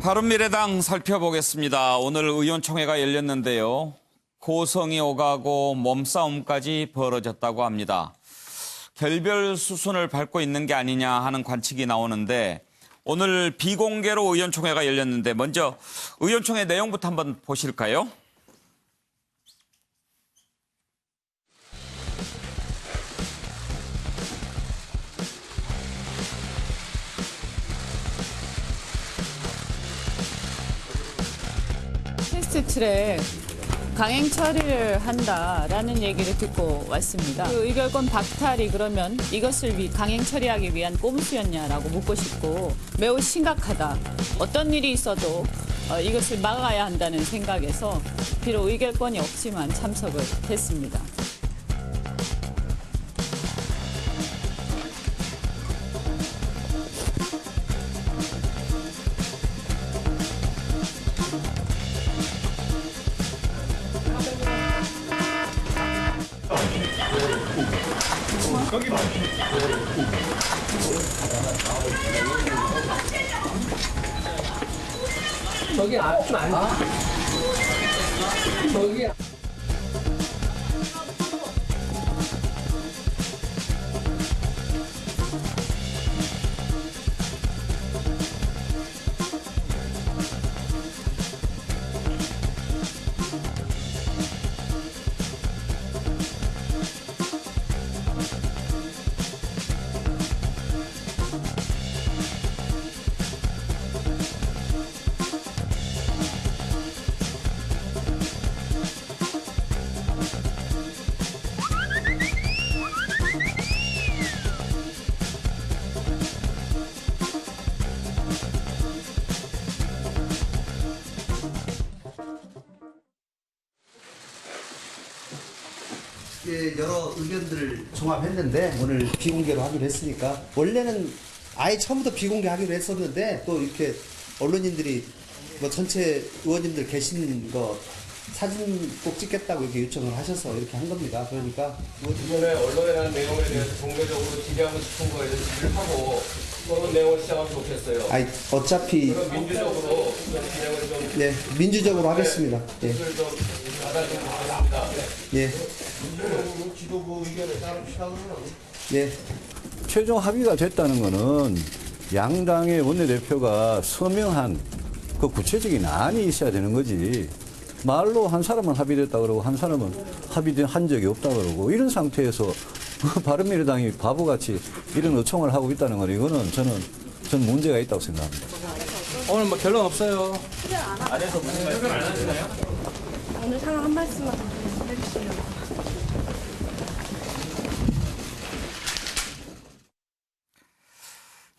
바른미래당 살펴보겠습니다. 오늘 의원총회가 열렸는데요. 고성이 오가고 몸싸움까지 벌어졌다고 합니다. 결별 수순을 밟고 있는 게 아니냐 하는 관측이 나오는데 오늘 비공개로 의원총회가 열렸는데 먼저 의원총회 내용부터 한번 보실까요? 패스트트랙 강행 처리를 한다라는 얘기를 듣고 왔습니다. 그 의결권 박탈이 그러면 이것을 강행 처리하기 위한 꼼수였냐라고 묻고 싶고 매우 심각하다. 어떤 일이 있어도 이것을 막아야 한다는 생각에서 비록 의결권이 없지만 참석을 했습니다. 저기 앞좀 안 돼. 저기. 여러 의견들을 종합했는데 오늘 비공개로 하기로 했으니까 원래는 아예 처음부터 비공개하기로 했었는데 또 이렇게 언론인들이 뭐 전체 의원님들 계신 거 사진 꼭 찍겠다고 이렇게 요청을 하셔서 이렇게 한 겁니다. 그러니까 이번에 언론에 대한 내용에 대해서 공개적으로 질의하고 싶은 거에 대해서 질의를 하고 그런 내용을 시작하면 좋겠어요. 아니 어차피 그럼 민주적으로 진행을 좀 네 민주적으로 하겠습니다. 예. 뜻을 좀 받아주면 좋겠습니다. 예. 지도부 의견에 따른 시작으로 예. 최종 합의가 됐다는 것은 양당의 원내대표가 서명한 그 구체적인 안이 있어야 되는 거지. 말로 한 사람은 합의됐다 그러고 한 사람은 합의한 적이 없다 그러고 이런 상태에서 바른미래당이 바보같이 이런 요청을 하고 있다는 건 이거는 저는 문제가 있다고 생각합니다. 오늘 뭐 결론 없어요. 오늘 상황 한 말씀만 해주시면.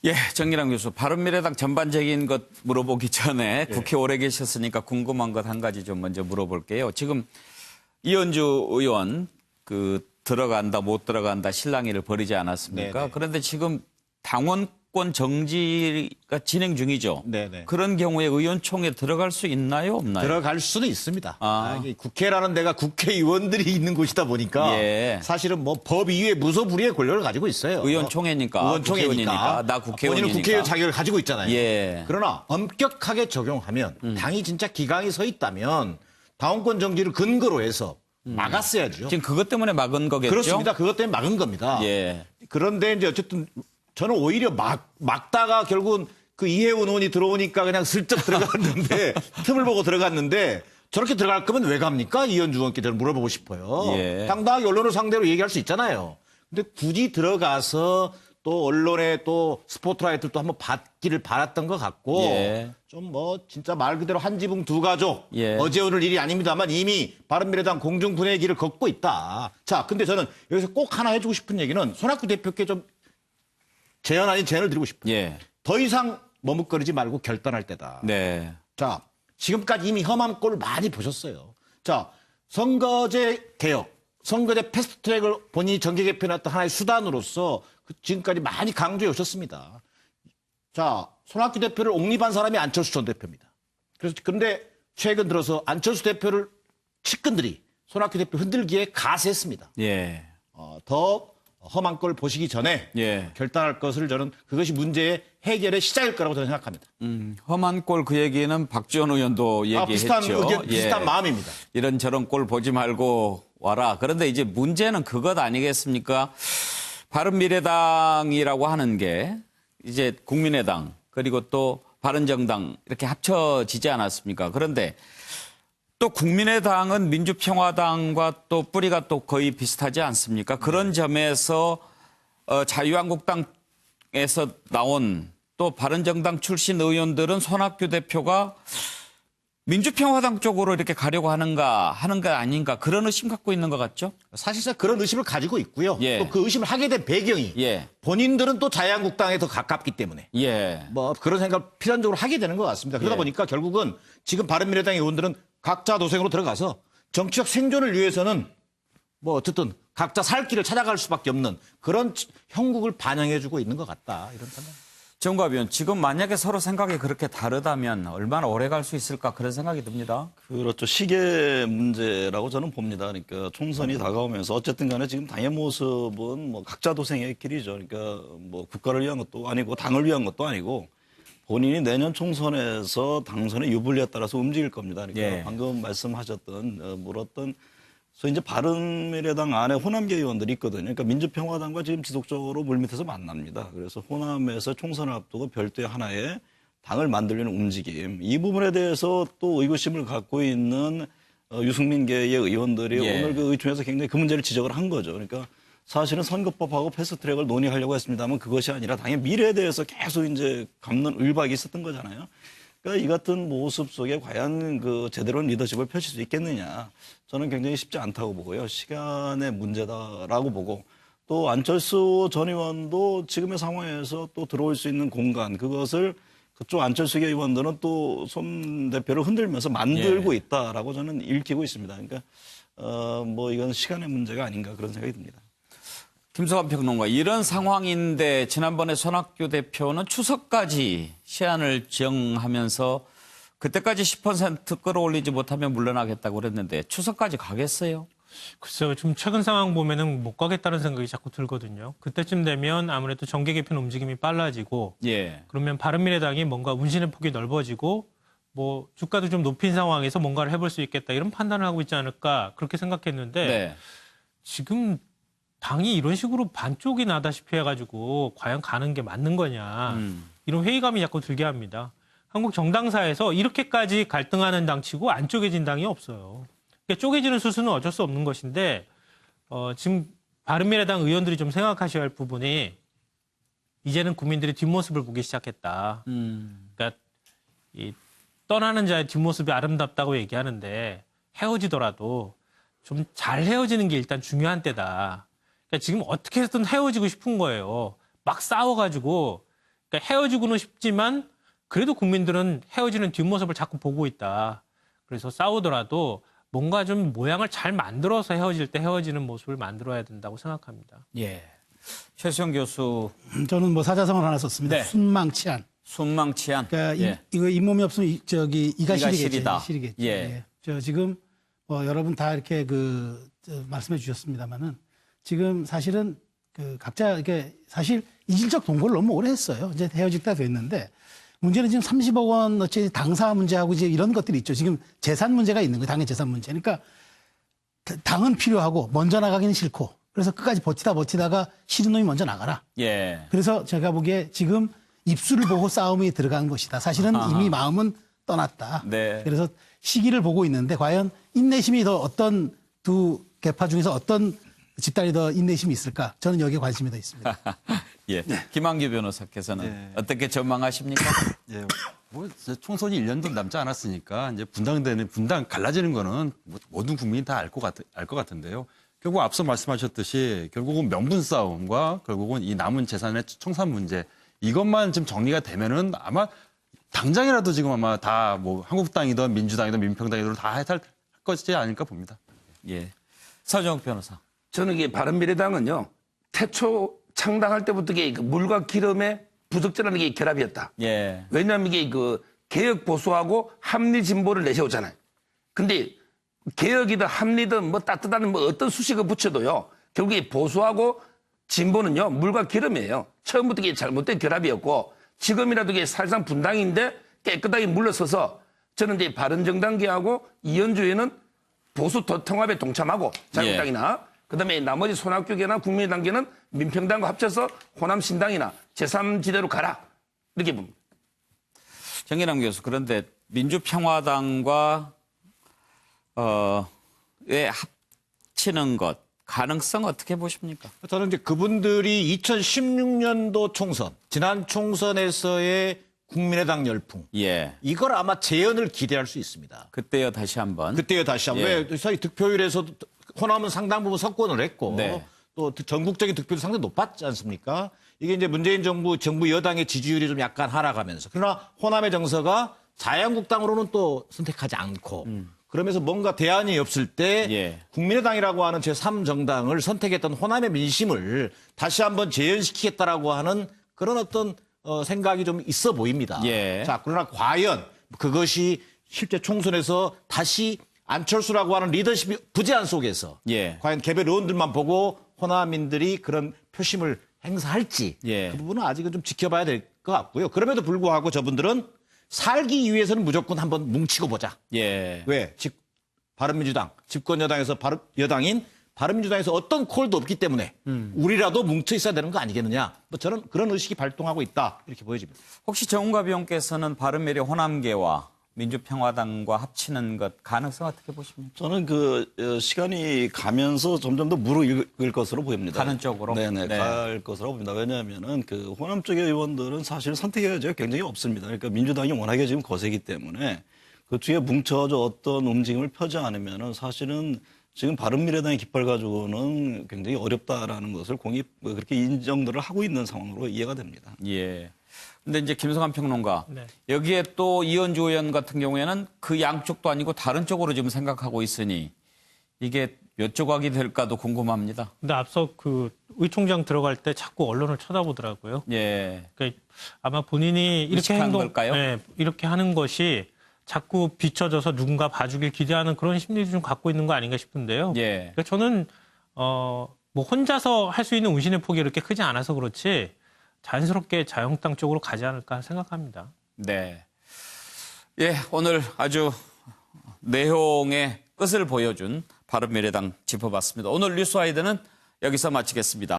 예, 정기랑 교수, 바른미래당 전반적인 것 물어보기 전에 국회 오래 계셨으니까 궁금한 것 한 가지 좀 먼저 물어볼게요. 지금 이현주 의원 들어간다 못 들어간다 실랑이를 벌이지 않았습니까? 네네. 그런데 지금 당원권 정지가 진행 중이죠. 네네. 그런 경우에 의원총회 들어갈 수 있나요, 없나요? 들어갈 수는 있습니다. 아. 이게 국회라는 데가 국회의원들이 있는 곳이다 보니까 예. 사실은 뭐 법 이외에 무소불위의 권력을 가지고 있어요. 의원총회니까, 의원총회니까. 국회의원이니까, 나 국회의원이니까. 본인은 국회의원 자격을 가지고 있잖아요. 예. 그러나 엄격하게 적용하면 당이 진짜 기강이 서 있다면 당원권 정지를 근거로 해서 막았어야죠. 지금 그것 때문에 막은 거겠죠? 그렇습니다. 그것 때문에 막은 겁니다. 예. 그런데 이제 어쨌든 저는 오히려 막다가 결국은 그 이해운 의원이 들어오니까 그냥 슬쩍 들어갔는데 틈을 보고 들어갔는데 저렇게 들어갈 거면 왜 갑니까? 이현주 의원께 저는 물어보고 싶어요. 예. 당당하게 언론을 상대로 얘기할 수 있잖아요. 근데 굳이 들어가서 또 언론에 또 스포트라이트를 또 한번 받기를 바랐던 것 같고 예. 좀 뭐 진짜 말 그대로 한 지붕 두 가족 예. 어제 오늘 일이 아닙니다만 이미 바른미래당 공중분해의 길을 걷고 있다. 자, 근데 저는 여기서 꼭 하나 해주고 싶은 얘기는 손학규 대표께 좀 제안 아닌 제안을 드리고 싶어요. 예. 더 이상 머뭇거리지 말고 결단할 때다. 네. 자, 지금까지 이미 험한 꼴을 많이 보셨어요. 자, 선거제 개혁, 선거제 패스트트랙을 본인이 정계 개편했던 하나의 수단으로서 지금까지 많이 강조해 오셨습니다. 자, 손학규 대표를 옹립한 사람이 안철수 전 대표입니다. 그런데 최근 들어서 안철수 대표를 측근들이 손학규 대표 흔들기에 가세했습니다. 예. 더 험한 꼴 보시기 전에 예. 결단할 것을 저는 그것이 문제의 해결의 시작일 거라고 저는 생각합니다. 험한 꼴 그 얘기는 박지원 의원도 얘기했죠. 비슷한 의견, 비슷한 마음입니다. 이런 저런 꼴 보지 말고 와라. 그런데 이제 문제는 그것 아니겠습니까? 바른미래당이라고 하는 게 이제 국민의당 그리고 또 바른정당 이렇게 합쳐지지 않았습니까? 그런데 또 국민의당은 민주평화당과 또 뿌리가 또 거의 비슷하지 않습니까? 그런 점에서 자유한국당에서 나온 또 바른정당 출신 의원들은 손학규 대표가 민주평화당 쪽으로 이렇게 가려고 하는 거 아닌가 그런 의심 갖고 있는 것 같죠? 사실상 그런 의심을 가지고 있고요. 예. 또 그 의심을 하게 된 배경이 예. 본인들은 또 자유한국당에 더 가깝기 때문에 예. 뭐 그런 생각을 필연적으로 하게 되는 것 같습니다. 그러다 예. 보니까 결국은 지금 바른미래당 의원들은 각자 도생으로 들어가서 정치적 생존을 위해서는 뭐 어쨌든 각자 살 길을 찾아갈 수밖에 없는 그런 형국을 반영해주고 있는 것 같다. 이런 판단. 정갑 의원, 지금 만약에 서로 생각이 그렇게 다르다면 얼마나 오래 갈 수 있을까 그런 생각이 듭니다. 그렇죠. 시계 문제라고 저는 봅니다. 그러니까 총선이 다가오면서 어쨌든 간에 지금 당의 모습은 뭐 각자 도생의 길이죠. 그러니까 뭐 국가를 위한 것도 아니고 당을 위한 것도 아니고 본인이 내년 총선에서 당선의 유불리에 따라서 움직일 겁니다. 그러니까 예. 방금 말씀하셨던 물었던 그래서 이제 바른미래당 안에 호남계 의원들이 있거든요. 그러니까 민주평화당과 지금 지속적으로 물밑에서 만납니다. 그래서 호남에서 총선을 앞두고 별도의 하나의 당을 만들려는 움직임. 이 부분에 대해서 또 의구심을 갖고 있는 유승민계의 의원들이 예. 오늘 그 의총에서 굉장히 그 문제를 지적을 한 거죠. 그러니까 사실은 선거법하고 패스트트랙을 논의하려고 했습니다만 그것이 아니라 당의 미래에 대해서 계속 이제 감는 의박이 있었던 거잖아요. 그러니까 이 같은 모습 속에 과연 그 제대로 리더십을 펼칠 수 있겠느냐. 저는 굉장히 쉽지 않다고 보고요. 시간의 문제다라고 보고 또 안철수 전 의원도 지금의 상황에서 또 들어올 수 있는 공간 그것을 그쪽 안철수계 의원들은 또 손 대표를 흔들면서 만들고 예. 있다라고 저는 읽히고 있습니다. 그러니까 뭐 이건 시간의 문제가 아닌가 그런 생각이 듭니다. 김성환 평론가, 이런 상황인데 지난번에 손학규 대표는 추석까지 시한을 정하면서 그때까지 10% 끌어올리지 못하면 물러나겠다고 그랬는데 추석까지 가겠어요? 글쎄요. 좀 최근 상황 보면은 못 가겠다는 생각이 자꾸 들거든요. 그때쯤 되면 아무래도 정계 개편 움직임이 빨라지고 예. 그러면 바른미래당이 뭔가 운신의 폭이 넓어지고 뭐 주가도 좀 높인 상황에서 뭔가를 해볼 수 있겠다 이런 판단을 하고 있지 않을까 그렇게 생각했는데 네. 지금 당이 이런 식으로 반쪽이 나다시피 해가지고 과연 가는 게 맞는 거냐 이런 회의감이 자꾸 들게 합니다. 한국 정당사에서 이렇게까지 갈등하는 당치고 안 쪼개진 당이 없어요. 그러니까 쪼개지는 수순은 어쩔 수 없는 것인데 지금 바른미래당 의원들이 좀 생각하셔야 할 부분이 이제는 국민들이 뒷모습을 보기 시작했다. 그러니까 이 떠나는 자의 뒷모습이 아름답다고 얘기하는데 헤어지더라도 좀 잘 헤어지는 게 일단 중요한 때다. 그러니까 지금 어떻게 해서든 헤어지고 싶은 거예요. 막 싸워가지고 그러니까 헤어지고는 싶지만 그래도 국민들은 헤어지는 뒷모습을 자꾸 보고 있다. 그래서 싸우더라도 뭔가 좀 모양을 잘 만들어서 헤어질 때 헤어지는 모습을 만들어야 된다고 생각합니다. 예. 최수영 교수. 저는 뭐 사자성어를 하나 썼습니다. 네. 순망치안. 순망치안. 그러니까 예. 이거 잇몸이 없으면 이가 이가 시리겠죠. 시리다. 시리겠죠. 예. 예. 저 지금 여러분 다 이렇게 말씀해 주셨습니다만은 지금 사실은 각자 이렇게 사실 이질적 동거를 너무 오래 했어요. 이제 헤어질 때가 됐는데 문제는 지금 30억 원 어째 당사 문제하고 이제 이런 것들이 있죠. 지금 재산 문제가 있는 거예요. 당의 재산 문제. 그러니까 당은 필요하고 먼저 나가기는 싫고 그래서 끝까지 버티다가 싫은 놈이 먼저 나가라. 예. 그래서 제가 보기에 지금 입술을 보고 싸움이 들어간 것이다. 사실은 이미 마음은 떠났다. 네. 그래서 시기를 보고 있는데 과연 인내심이 더 어떤 두 계파 중에서 어떤 집단이 더 인내심이 있을까? 저는 여기에 관심이 더 있습니다. 예. 김한규 변호사께서는 어떻게 전망하십니까? 예. 뭐 총선이 1년도 남지 않았으니까 이제 분당 갈라지는 거는 모든 국민이 다 알 것 같은데요. 결국 앞서 말씀하셨듯이 결국은 명분 싸움과 결국은 이 남은 재산의 청산 문제 이것만 지금 정리가 되면은 아마 당장이라도 지금 아마 다 뭐 한국당이든 민주당이든 민평당이든 다 해탈 것이지 않을까 봅니다. 예. 서정욱 변호사. 저는 이게 바른미래당은요, 태초 창당할 때부터 이게 물과 기름의 부적절한 게 결합이었다. 예. 왜냐하면 이게 개혁 보수하고 합리 진보를 내세우잖아요. 근데 개혁이든 합리든 뭐 따뜻한 뭐 어떤 수식을 붙여도요, 결국에 보수하고 진보는요, 물과 기름이에요. 처음부터 이게 잘못된 결합이었고, 지금이라도 이게 사실상 분당인데 깨끗하게 물러서서 저는 이제 바른정당계하고 이현주에는 보수 통합에 동참하고 자유당이나 그다음에 나머지 손학규계나 국민의당계는 민평당과 합쳐서 호남신당이나 제3지대로 가라. 이렇게 봅니다. 정기남 교수, 그런데 민주평화당과 에 합치는 것 가능성 어떻게 보십니까? 저는 이제 그분들이 2016년도 총선, 지난 총선에서의 국민의당 열풍. 예. 이걸 아마 재현을 기대할 수 있습니다. 그때요 다시 한번. 그때요 다시 한번. 예. 왜 사실 득표율에서도 호남은 상당 부분 석권을 했고 네. 또 전국적인 득표율이 상당히 높았지 않습니까? 이게 이제 문재인 정부 여당의 지지율이 좀 약간 하락하면서 그러나 호남의 정서가 자유한국당으로는 또 선택하지 않고 그러면서 뭔가 대안이 없을 때 예. 국민의당이라고 하는 제3정당을 선택했던 호남의 민심을 다시 한번 재현시키겠다라고 하는 그런 어떤 생각이 좀 있어 보입니다. 예. 자, 그러나 과연 그것이 실제 총선에서 다시 안철수라고 하는 리더십이 부재한 속에서 예. 과연 개별 의원들만 보고 호남민들이 그런 표심을 행사할지 예. 그 부분은 아직은 좀 지켜봐야 될 것 같고요. 그럼에도 불구하고 저분들은 살기 위해서는 무조건 한번 뭉치고 보자. 예. 왜? 바른민주당, 집권 여당에서 여당인 바른민주당에서 어떤 콜도 없기 때문에 우리라도 뭉쳐 있어야 되는 거 아니겠느냐. 뭐 저는 그런 의식이 발동하고 있다. 이렇게 보여집니다. 혹시 정운갑 의원께서는 바른미래 호남계와 민주평화당과 합치는 것 가능성 어떻게 보십니까? 저는 시간이 가면서 점점 더 무르익을 것으로 보입니다. 가는 쪽으로? 네네, 네. 갈 것으로 봅니다. 왜냐하면은 호남 쪽의 의원들은 사실 선택의 여지가 굉장히 없습니다. 그러니까 민주당이 워낙에 지금 거세기 때문에 그 뒤에 뭉쳐져 어떤 움직임을 펴지 않으면은 사실은 지금 바른미래당의 깃발 가지고는 굉장히 어렵다라는 것을 그렇게 인정들을 하고 있는 상황으로 이해가 됩니다. 예. 근데 이제 김성환 평론가, 네. 여기에 또 이현주 의원 같은 경우에는 그 양쪽도 아니고 다른 쪽으로 지금 생각하고 있으니 이게 몇 조각이 될까도 궁금합니다. 근데 앞서 의총장 들어갈 때 자꾸 언론을 쳐다보더라고요. 예. 그러니까 아마 본인이 이렇게 의식한 걸까요? 네, 이렇게 하는 것이 자꾸 비춰져서 누군가 봐주길 기대하는 그런 심리를 좀 갖고 있는 거 아닌가 싶은데요. 예. 그러니까 저는 뭐 혼자서 할 수 있는 운신의 폭이 그렇게 크지 않아서 그렇지 자연스럽게 자유한국당 쪽으로 가지 않을까 생각합니다. 네. 예, 오늘 아주 내용의 끝을 보여준 바른미래당 짚어봤습니다. 오늘 뉴스와이드는 여기서 마치겠습니다.